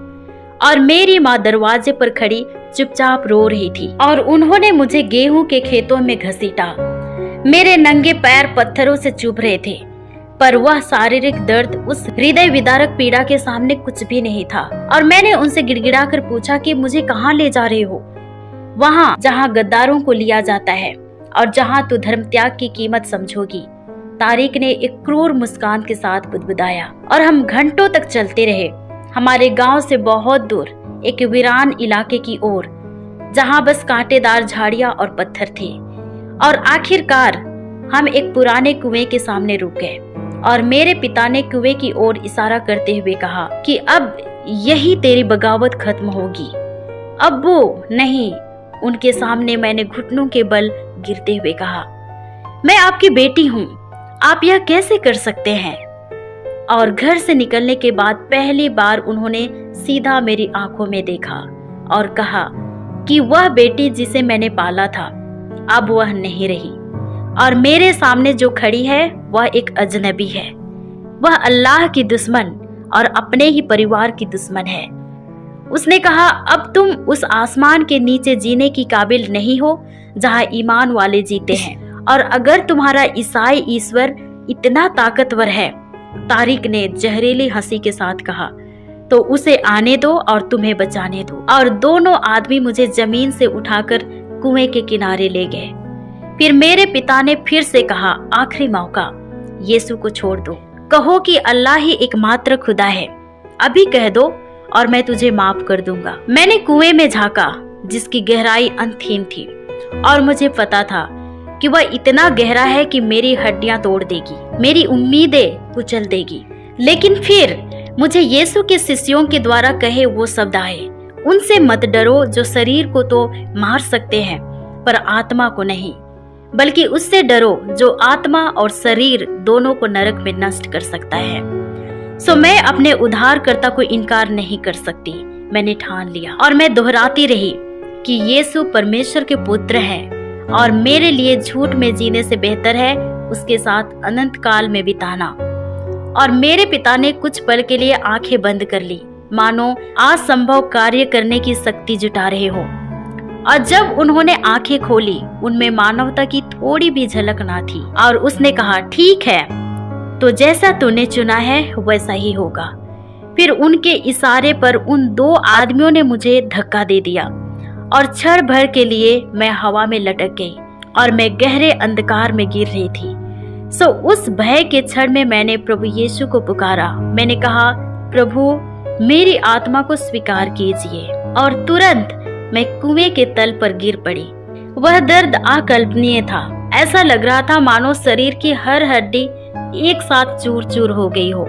और मेरी माँ दरवाजे पर खड़ी चुपचाप रो रही थी और उन्होंने मुझे गेहूं के खेतों में घसीटा। मेरे नंगे पैर पत्थरों से चुभ रहे थे, पर वह शारीरिक दर्द उस हृदय विदारक पीड़ा के सामने कुछ भी नहीं था। और मैंने उनसे गिड़गिड़ाकर पूछा कि मुझे कहाँ ले जा रहे हो? वहाँ जहाँ गद्दारों को लिया जाता है और जहाँ तू धर्म त्याग की कीमत समझोगी। तारिक ने एक क्रूर मुस्कान के साथ बुदबुदाया और हम घंटों तक चलते रहे, हमारे गांव से बहुत दूर एक वीरान इलाके की ओर, जहां बस कांटेदार झाड़ियां और पत्थर थे। और आखिरकार हम एक पुराने कुएं के सामने रुक गए और मेरे पिता ने कुएं की ओर इशारा करते हुए कहा कि अब यही तेरी बगावत खत्म होगी। अब्बू नहीं, उनके सामने मैंने घुटनों के बल गिरते हुए कहा, मैं आपकी बेटी हूँ, आप यह कैसे कर सकते हैं? और घर से निकलने के बाद पहली बार उन्होंने सीधा मेरी आंखों में देखा और कहा कि वह बेटी जिसे मैंने पाला था अब वह नहीं रही, और मेरे सामने जो खड़ी है वह एक अजनबी है। वह अल्लाह की दुश्मन और अपने ही परिवार की दुश्मन है। उसने कहा, अब तुम उस आसमान के नीचे जीने की काबिल नहीं हो जहां ईमान वाले जीते हैं, और अगर तुम्हारा ईसाई ईश्वर इतना ताकतवर है, तारिक ने जहरीली हंसी के साथ कहा, तो उसे आने दो और तुम्हें बचाने दो। और दोनों आदमी मुझे जमीन से उठाकर कुएं के किनारे ले गए। फिर मेरे पिता ने फिर से कहा, आखिरी मौका, यीशु को छोड़ दो, कहो कि अल्लाह ही एकमात्र खुदा है, अभी कह दो और मैं तुझे माफ कर दूंगा। मैंने कुएं में झांका जिसकी गहराई अंतहीन थी, और मुझे पता था कि वह इतना गहरा है कि मेरी हड्डियां तोड़ देगी, मेरी उम्मीदें कुचल देगी। लेकिन फिर मुझे यीशु के शिष्यों के द्वारा कहे वो शब्द आए, उनसे मत डरो जो शरीर को तो मार सकते हैं पर आत्मा को नहीं, बल्कि उससे डरो जो आत्मा और शरीर दोनों को नरक में नष्ट कर सकता है। सो मैं अपने उद्धारकर्ता को इनकार नहीं कर सकती। मैंने ठान लिया और मैं दोहराती रही कि यीशु परमेश्वर के पुत्र हैं और मेरे लिए झूठ में जीने से बेहतर है उसके साथ अनंत काल में बिताना। और मेरे पिता ने कुछ पल के लिए आंखें बंद कर ली, मानो असंभव कार्य करने की शक्ति जुटा रहे हो। और जब उन्होंने आंखें खोली, उनमें मानवता की थोड़ी भी झलक ना थी। और उसने कहा, ठीक है, तो जैसा तूने चुना है वैसा ही होगा। फिर उनके इशारे पर उन दो आदमियों ने मुझे धक्का दे दिया और क्षण भर के लिए मैं हवा में लटक गई और मैं गहरे अंधकार में गिर रही थी। सो उस भय के क्षण में मैंने प्रभु यीशु को पुकारा। मैंने कहा, प्रभु मेरी आत्मा को स्वीकार कीजिए। और तुरंत मैं कुएं के तल पर गिर पड़ी। वह दर्द अकल्पनीय था। ऐसा लग रहा था मानो शरीर की हर हड्डी एक साथ चूर चूर हो गई हो।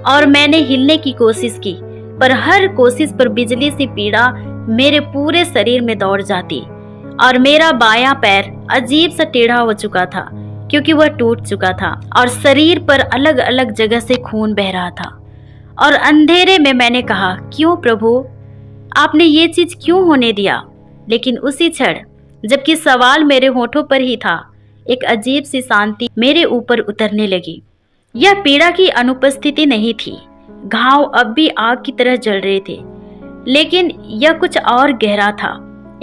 और मैंने हिलने की कोशिश की, पर हर कोशिश पर बिजली सी पीड़ा मेरे पूरे शरीर में दौड़ जाती और मेरा बायां पैर अजीब सा टेढ़ा हो चुका था क्योंकि वह टूट चुका था और शरीर पर अलग अलग जगह से खून बह रहा था। और अंधेरे में मैंने कहा, क्यों प्रभु, आपने ये चीज क्यों होने दिया? लेकिन उसी क्षण जबकि सवाल मेरे होठों पर ही था, एक अजीब सी शांति मेरे ऊपर उतरने लगी। यह पीड़ा की अनुपस्थिति नहीं थी, घाव अब भी आग की तरह जल रहे थे, लेकिन यह कुछ और गहरा था,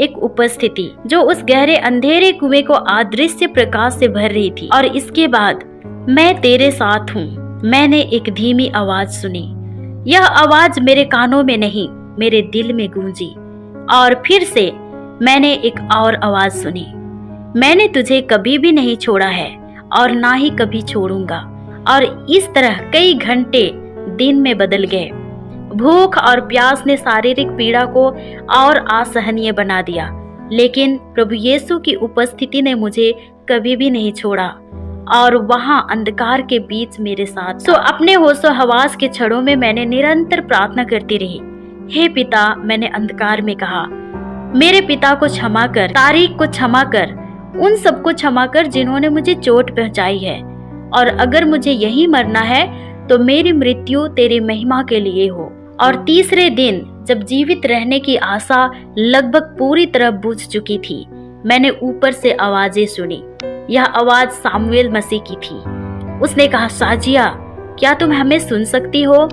एक उपस्थिति जो उस गहरे अंधेरे कुएं को अदृश्य प्रकाश से भर रही थी। और इसके बाद, मैं तेरे साथ हूँ, मैंने एक धीमी आवाज सुनी। यह आवाज मेरे कानों में नहीं, मेरे दिल में गूंजी। और फिर से मैंने एक और आवाज सुनी, मैंने तुझे कभी भी नहीं छोड़ा है और ना ही कभी छोड़ूंगा। और इस तरह कई घंटे दिन में बदल गए। भूख और प्यास ने शारीरिक पीड़ा को और असहनीय बना दिया, लेकिन प्रभु यीशु की उपस्थिति ने मुझे कभी भी नहीं छोड़ा और वहां अंधकार के बीच मेरे साथ। सो अपने होशो हवास के क्षणों में मैंने निरंतर प्रार्थना करती रही। हे पिता, मैंने अंधकार में कहा, मेरे पिता को क्षमा कर, तारीख को क्षमा कर, उन सबको क्षमा कर जिन्होंने मुझे चोट पहुंचाई है। और अगर मुझे यही मरना है तो मेरी मृत्यु तेरी महिमा के लिए हो। और तीसरे दिन जब जीवित रहने की आशा लगभग पूरी तरह बुझ चुकी थी, मैंने ऊपर से आवाजें सुनी। यह आवाज सामुएल मसीह की थी। उसने कहा, साजिया, क्या तुम हमें सुन सकती हो?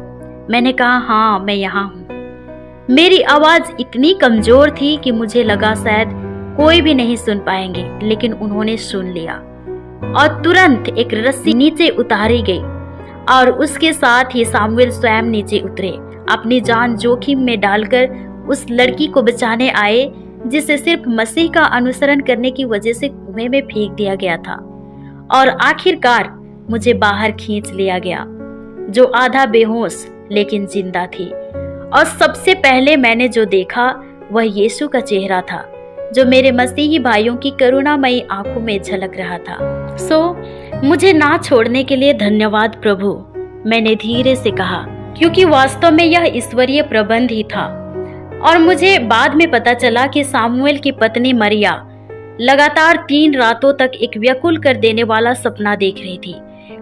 मैंने कहा, हाँ, मैं यहाँ हूँ। मेरी आवाज इतनी कमजोर थी कि मुझे लगा शायद कोई भी नहीं सुन पाएंगे, लेकिन उन्होंने सुन लिया। और तुरंत एक रस्सी नीचे उतारी गई और उसके साथ ही सामुएल स्वयं नीचे उतरे, अपनी जान जोखिम में डालकर उस लड़की को बचाने आए जिसे सिर्फ मसीह का अनुसरण करने की वजह से कुएं में फेंक दिया गया था। और आखिरकार मुझे बाहर खींच लिया गया, जो आधा बेहोश लेकिन जिंदा थी। और सबसे पहले मैंने जो देखा वह यीशु का चेहरा था, जो मेरे मसीही भाइयों की करुणामयी आंखों में झलक रहा था। मुझे ना छोड़ने के लिए धन्यवाद प्रभु, मैंने धीरे से कहा, क्योंकि वास्तव में यह ईश्वरीय प्रबंध ही था। और मुझे बाद में पता चला कि सामुएल की पत्नी मरिया लगातार 3 रातों तक एक व्याकुल कर देने वाला सपना देख रही थी।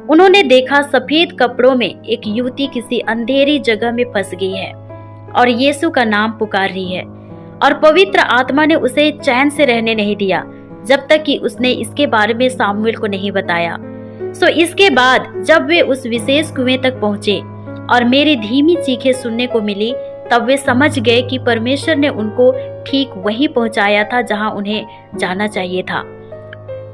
उन्होंने देखा सफेद कपड़ों में एक युवती किसी अंधेरी जगह में फंस गई है और यीशु का नाम पुकार रही है, और पवित्र आत्मा ने उसे चैन से रहने नहीं दिया जब तक कि उसने इसके बारे में सामुएल को नहीं बताया। सो इसके बाद जब वे उस विशेष कुएं तक पहुंचे और मेरी धीमी चीखें सुनने को मिली, तब वे समझ गए कि परमेश्वर ने उनको ठीक वहीं पहुंचाया था जहां उन्हें जाना चाहिए था।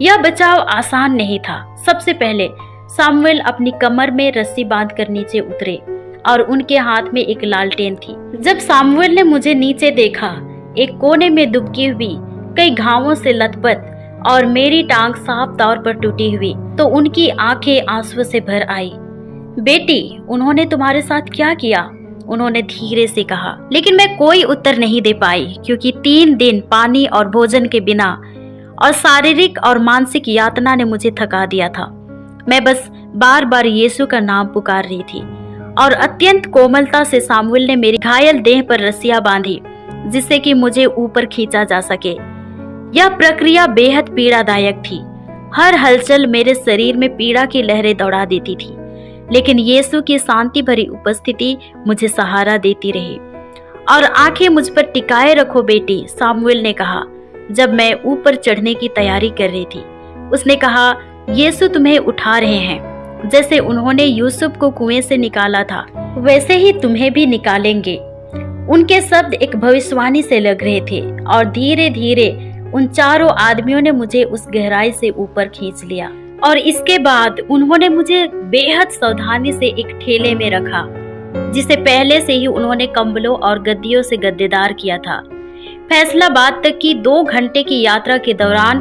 यह बचाव आसान नहीं था। सबसे पहले सामुएल अपनी कमर में रस्सी बांधकर नीचे उतरे और उनके हाथ में एक लालटेन थी। जब सामुएल ने मुझे नीचे देखा, एक कोने में दुबकी हुई, कई घावों से लथपथ और मेरी टांग साफ तौर पर टूटी हुई, तो उनकी आंखें आंसुओं से भर आई। बेटी, उन्होंने तुम्हारे साथ क्या किया? उन्होंने धीरे से कहा। लेकिन मैं कोई उत्तर नहीं दे पाई, क्योंकि 3 दिन पानी और भोजन के बिना और शारीरिक और मानसिक यातना ने मुझे थका दिया था। मैं बस बार बार यीशु का नाम पुकार रही थी और अत्यंत कोमलता से सामुएल ने मेरी घायल देह पर रस्सियां बांधी, जिससे कि मुझे ऊपर खींचा जा सके। यह प्रक्रिया बेहद पीड़ादायक थी। हर हलचल मेरे शरीर में पीड़ा की लहरें दौड़ा देती थी, लेकिन यीशु की शांति भरी उपस्थिति मुझे सहारा देती रही। और आंखें मुझ पर टिकाए रखो बेटी, सामुएल ने कहा जब मैं ऊपर चढ़ने की तैयारी कर रही थी। उसने कहा, यीशु तुम्हें उठा रहे हैं। जैसे उन्होंने यूसुफ को कुएं से निकाला था, वैसे ही तुम्हें भी निकालेंगे। उनके शब्द एक भविष्यवाणी से लग रहे थे और धीरे धीरे उन चारों आदमियों ने मुझे उस गहराई से ऊपर खींच लिया। और इसके बाद उन्होंने मुझे बेहद सावधानी से एक ठेले में रखा, जिसे पहले से ही उन्होंने कंबलों और गद्दियों से गद्देदार किया था। फैसलाबाद तक की 2 घंटे की यात्रा के दौरान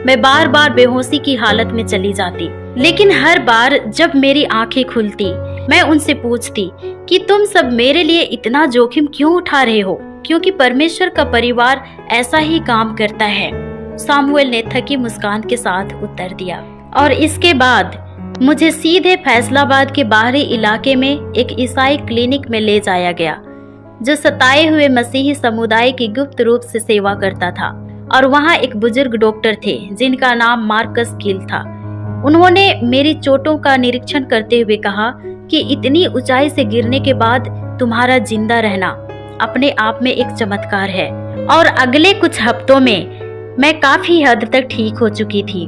मैं बार बार बेहोशी की हालत में चली जाती, लेकिन हर बार जब मेरी आंखें खुलती, मैं उनसे पूछती कि तुम सब मेरे लिए इतना जोखिम क्यों उठा रहे हो? क्योंकि परमेश्वर का परिवार ऐसा ही काम करता है, सामुएल ने थकी मुस्कान के साथ उत्तर दिया। और इसके बाद मुझे सीधे फैसलाबाद के बाहरी इलाके में एक ईसाई क्लिनिक में ले जाया गया, जो सताए हुए मसीही समुदाय की गुप्त रूप से सेवा करता था। और वहाँ एक बुजुर्ग डॉक्टर थे जिनका नाम मार्कस गिल था। उन्होंने मेरी चोटों का निरीक्षण करते हुए कहा कि इतनी ऊंचाई से गिरने के बाद तुम्हारा जिंदा रहना अपने आप में एक चमत्कार है। और अगले कुछ हफ्तों में मैं काफी हद तक ठीक हो चुकी थी।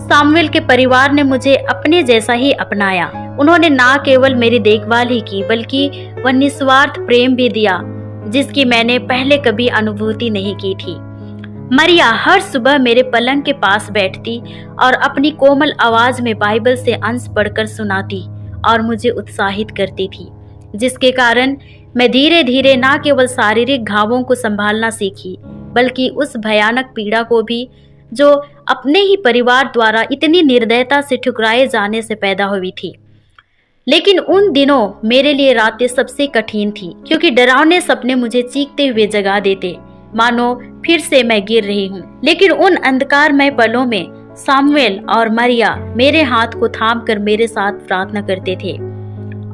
सामुएल के परिवार ने मुझे अपने जैसा ही अपनाया। उन्होंने ना केवल मेरी देखभाल ही की, बल्कि वह निस्वार्थ प्रेम भी दिया जिसकी मैंने पहले कभी अनुभूति नहीं की थी। मरिया हर सुबह मेरे पलंग के पास बैठती और अपनी कोमल आवाज में बाइबल से अंश पढ़कर सुनाती और मुझे उत्साहित करती थी, जिसके कारण मैं धीरे धीरे ना केवल शारीरिक घावों को संभालना सीखी, बल्कि उस भयानक पीड़ा को भी जो अपने ही परिवार द्वारा इतनी निर्दयता से ठुकराए जाने से पैदा हुई थी। लेकिन उन दिनों मेरे लिए रातें सबसे कठिन थी, क्योंकि डरावने सपने मुझे चीखते हुए जगा देते, मानो फिर से मैं गिर रही हूँ। लेकिन उन अंधकारमय पलों में सामुएल और मरिया मेरे हाथ को थामकर मेरे साथ प्रार्थना करते थे।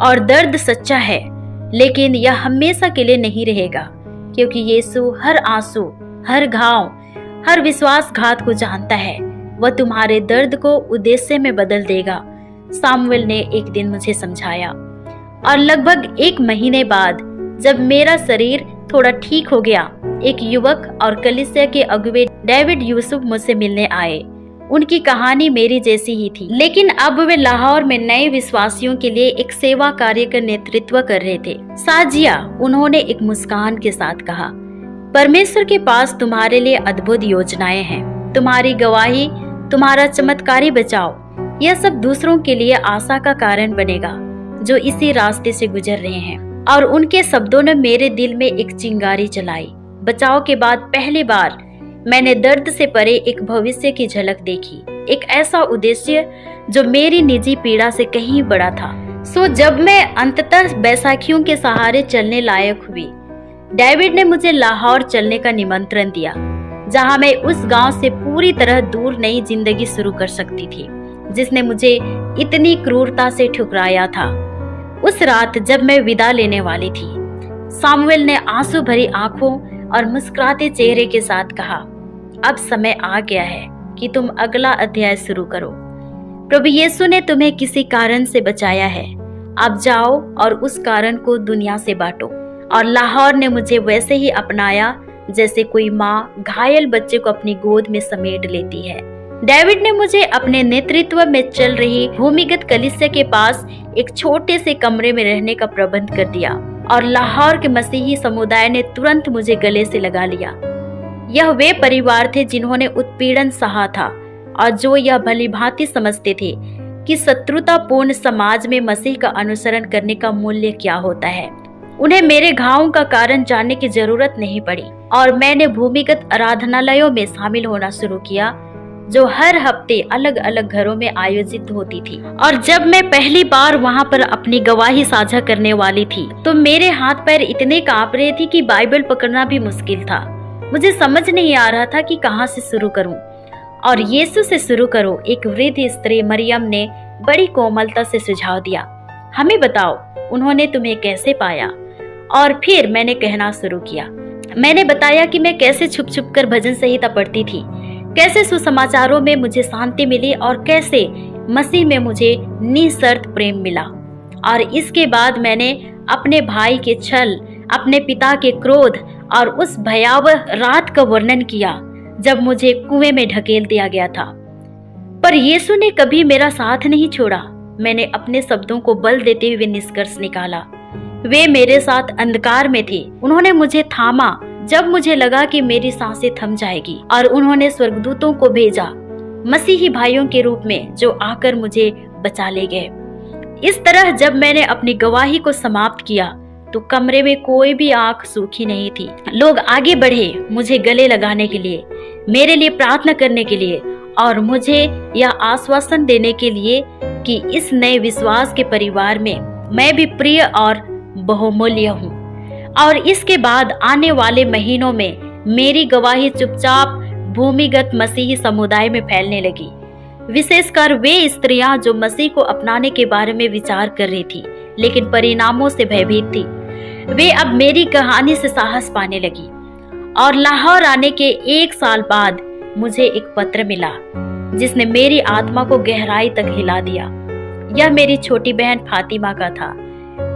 और दर्द सच्चा है, लेकिन यह हमेशा के लिए नहीं रहेगा, क्योंकि यीशु हर आंसू, हर घाव, हर विश्वासघात को जानता है। वह तुम्हारे दर्द को उद्देश्य में बदल देगा, सामुएल ने एक दिन मुझे समझाया। और लगभग 1 महीने बाद जब मेरा शरीर थोड़ा ठीक हो गया, एक युवक और कलीसिया के अगुवे डेविड यूसुफ मुझसे मिलने आए। उनकी कहानी मेरी जैसी ही थी, लेकिन अब वे लाहौर में नए विश्वासियों के लिए एक सेवा कार्य का नेतृत्व कर रहे थे। साजिया, उन्होंने एक मुस्कान के साथ कहा, परमेश्वर के पास तुम्हारे लिए अद्भुत योजनाएं हैं। तुम्हारी गवाही, तुम्हारा चमत्कारी बचाव, यह सब दूसरों के लिए आशा का कारण बनेगा जो इसी रास्ते से गुजर रहे हैं। और उनके शब्दों ने मेरे दिल में एक चिंगारी जलाई। बचाव के बाद पहली बार मैंने दर्द से परे एक भविष्य की झलक देखी, एक ऐसा उद्देश्य जो मेरी निजी पीड़ा से कहीं बड़ा था। सो जब मैं अंततः बैसाखियों के सहारे चलने लायक हुई, डेविड ने मुझे लाहौर चलने का निमंत्रण दिया, जहां मैं उस गांव से पूरी तरह दूर नई जिंदगी शुरू कर सकती थी, जिसने मुझे इतनी क्रूरता से ठुकराया था। उस रात जब मैं विदा लेने वाली थी, सामुएल ने आंसू भरी आंखों और मुस्कुराते चेहरे के साथ कहा, अब समय आ गया है कि तुम अगला अध्याय शुरू करो। प्रभु यीशु ने तुम्हें किसी कारण से बचाया है, अब जाओ और उस कारण को दुनिया से बांटो। और लाहौर ने मुझे वैसे ही अपनाया जैसे कोई माँ घायल बच्चे को अपनी गोद में समेट लेती है। डेविड ने मुझे अपने नेतृत्व में चल रही भूमिगत कलीसिया के पास एक छोटे से कमरे में रहने का प्रबंध कर दिया और लाहौर के मसीही समुदाय ने तुरंत मुझे गले से लगा लिया। यह वे परिवार थे जिन्होंने उत्पीड़न सहा था और जो यह भलीभांति समझते थे कि शत्रुतापूर्ण समाज में मसीह का अनुसरण करने का मूल्य क्या होता है। उन्हें मेरे घावों का कारण जानने की जरूरत नहीं पड़ी और मैंने भूमिगत आराधनालयों में शामिल होना शुरू किया जो हर हफ्ते अलग अलग घरों में आयोजित होती थी। और जब मैं पहली बार वहां पर अपनी गवाही साझा करने वाली थी तो मेरे हाथ पैर इतने कांप रहे थे कि बाइबल पकड़ना भी मुश्किल था। मुझे समझ नहीं आ रहा था कि कहां से शुरू करूं। और यीशु से शुरू करो, एक वृद्ध स्त्री मरियम ने बड़ी कोमलता से सुझाव दिया। हमें बताओ, उन्होंने तुम्हें कैसे पाया? और फिर मैंने कहना शुरू किया। मैंने बताया कि मैं कैसे छुप छुप कर भजन संहिता पढ़ती थी, कैसे सुसमाचारों में मुझे शांति मिली और कैसे मसीह में मुझे निःशर्त प्रेम मिला। और इसके बाद मैंने अपने भाई के छल, अपने पिता के क्रोध और उस भयावह रात का वर्णन किया जब मुझे कुएं में ढकेल दिया गया था। पर यीशु ने कभी मेरा साथ नहीं छोड़ा। मैंने अपने शब्दों को बल देते हुए निष्कर्ष निकाला। वे मेरे साथ अंधकार में थे। उन्होंने मुझे थामा जब मुझे लगा कि मेरी सांसें थम जाएगी और उन्होंने स्वर्गदूतों को भेजा मसीही भाइयों के रूप में जो आकर मुझे बचा ले गए। इस तरह जब मैंने अपनी गवाही को समाप्त किया तो कमरे में कोई भी आंख सूखी नहीं थी। लोग आगे बढ़े मुझे गले लगाने के लिए, मेरे लिए प्रार्थना करने के लिए और मुझे यह आश्वासन देने के लिए कि इस नए विश्वास के परिवार में मैं भी प्रिय और बहुमूल्य हूँ। और इसके बाद आने वाले महीनों में मेरी गवाही चुपचाप भूमिगत मसीही समुदाय में फैलने लगी, विशेषकर वे स्त्रियां जो मसीह को अपनाने के बारे में विचार कर रही थी लेकिन परिणामों से भयभीत थी। वे अब मेरी कहानी से साहस पाने लगी। और लाहौर आने के 1 साल बाद मुझे एक पत्र मिला जिसने मेरी आत्मा को गहराई तक हिला दिया। यह मेरी छोटी बहन फातिमा का था।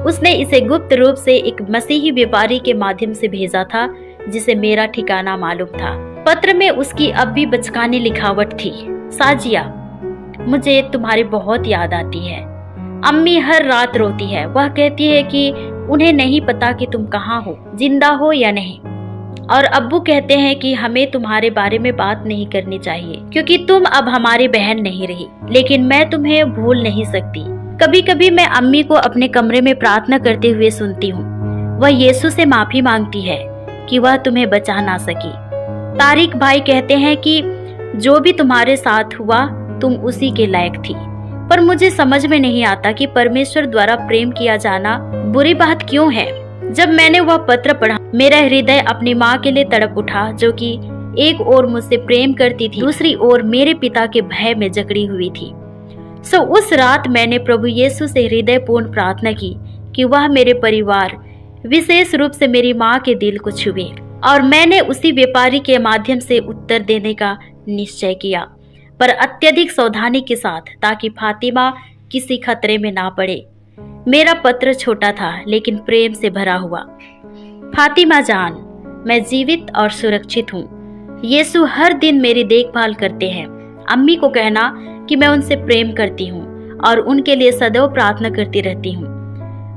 उसने इसे गुप्त रूप से एक मसीही व्यापारी के माध्यम से भेजा था जिसे मेरा ठिकाना मालूम था। पत्र में उसकी अब भी बचकानी लिखावट थी। साजिया, मुझे तुम्हारी बहुत याद आती है। अम्मी हर रात रोती है। वह कहती है कि उन्हें नहीं पता कि तुम कहाँ हो, जिंदा हो या नहीं। और अब्बू कहते हैं कि हमें तुम्हारे बारे में बात नहीं करनी चाहिए क्योंकि तुम अब हमारी बहन नहीं रही। लेकिन मैं तुम्हें भूल नहीं सकती। कभी कभी मैं अम्मी को अपने कमरे में प्रार्थना करते हुए सुनती हूँ। वह यीशु से माफी मांगती है कि वह तुम्हें बचा ना सकी। तारिक भाई कहते हैं कि जो भी तुम्हारे साथ हुआ तुम उसी के लायक थी। पर मुझे समझ में नहीं आता कि परमेश्वर द्वारा प्रेम किया जाना बुरी बात क्यों है। जब मैंने वह पत्र पढ़ा मेरा हृदय अपनी माँ के लिए तड़प उठा जो कि एक ओर मुझसे प्रेम करती थी, दूसरी ओर मेरे पिता के भय में जकड़ी हुई थी। उस रात मैंने प्रभु यीशु से हृदयपूर्ण प्रार्थना की कि वह मेरे परिवार, विशेष रूप से मेरी माँ के दिल को छुए। और मैंने उसी व्यापारी के माध्यम से उत्तर देने का निश्चय किया, पर अत्यधिक सावधानी के साथ, ताकि फातिमा किसी खतरे में ना पड़े। मेरा पत्र छोटा था लेकिन प्रेम से भरा हुआ। फातिमा जान, मैं जीवित और सुरक्षित हूँ। यीशु हर दिन मेरी देखभाल करते हैं। अम्मी को कहना कि मैं उनसे प्रेम करती हूँ और उनके लिए सदैव प्रार्थना करती रहती हूँ।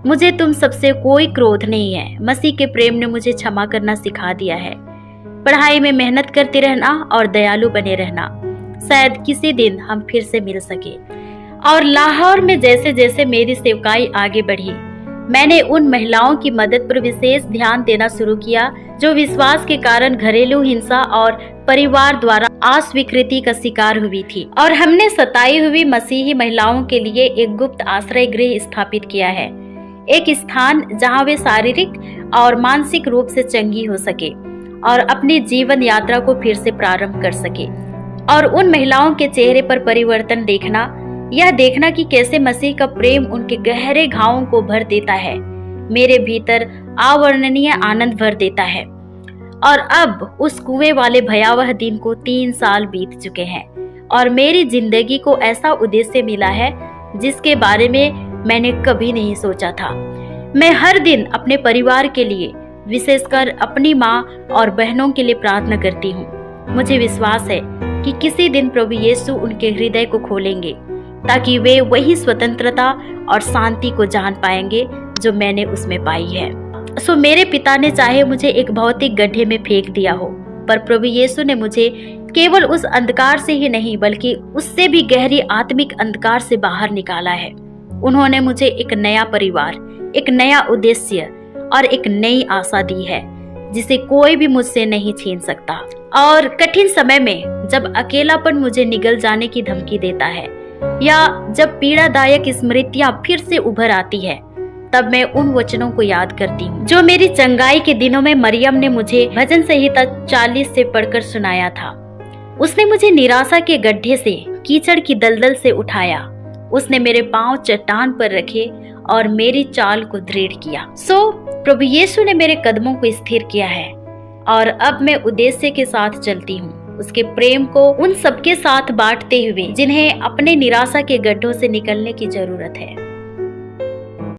मुझे तुम सबसे कोई क्रोध नहीं है। मसीह के प्रेम ने मुझे क्षमा करना सिखा दिया है। पढ़ाई में मेहनत करते रहना और दयालु बने रहना। शायद किसी दिन हम फिर से मिल सके। और लाहौर में जैसे जैसे मेरी सेवकाई आगे बढ़ी, मैंने उन महिलाओं की मदद पर विशेष ध्यान देना शुरू किया जो विश्वास के कारण घरेलू हिंसा और परिवार द्वारा अस्वीकृति का शिकार हुई थी। और हमने सताई हुई मसीही महिलाओं के लिए एक गुप्त आश्रय गृह स्थापित किया है, एक स्थान जहां वे शारीरिक और मानसिक रूप से चंगी हो सके और अपनी जीवन यात्रा को फिर से प्रारंभ कर सके। और उन महिलाओं के चेहरे पर परिवर्तन देखना, यह देखना कि कैसे मसीह का प्रेम उनके गहरे घावों को भर देता है, मेरे भीतर अवर्णनीय आनंद भर देता है। और अब उस कुएं वाले भयावह दिन को 3 साल बीत चुके हैं और मेरी जिंदगी को ऐसा उद्देश्य मिला है जिसके बारे में मैंने कभी नहीं सोचा था। मैं हर दिन अपने परिवार के लिए विशेषकर अपनी माँ और बहनों के लिए प्रार्थना करती हूँ। मुझे विश्वास है कि किसी दिन प्रभु यीशु उनके हृदय को खोलेंगे ताकि वे वही स्वतंत्रता और शांति को जान पाएंगे जो मैंने उसमें पाई है। सो मेरे पिता ने चाहे मुझे एक भौतिक गड्ढे में फेंक दिया हो, पर प्रभु यीशु ने मुझे केवल उस अंधकार से ही नहीं बल्कि उससे भी गहरी आत्मिक अंधकार से बाहर निकाला है। उन्होंने मुझे एक नया परिवार, एक नया उद्देश्य और एक नई आशा दी है जिसे कोई भी मुझसे नहीं छीन सकता। और कठिन समय में जब अकेलापन मुझे निगल जाने की धमकी देता है या जब पीड़ादायक स्मृतियां फिर से उभर आती है, तब मैं उन वचनों को याद करती हूँ जो मेरी चंगाई के दिनों में मरियम ने मुझे भजन संहिता 40 से पढ़कर सुनाया था। उसने मुझे निराशा के गड्ढे से, कीचड़ की दलदल से उठाया। उसने मेरे पांव चट्टान पर रखे और मेरी चाल को दृढ़ किया। प्रभु यीशु ने मेरे कदमों को स्थिर किया है और अब मैं उद्देश्य के साथ चलती हूँ, उसके प्रेम को उन सबके साथ बांटते हुए जिन्हें अपने निराशा के गड्ढों से निकलने की जरूरत है।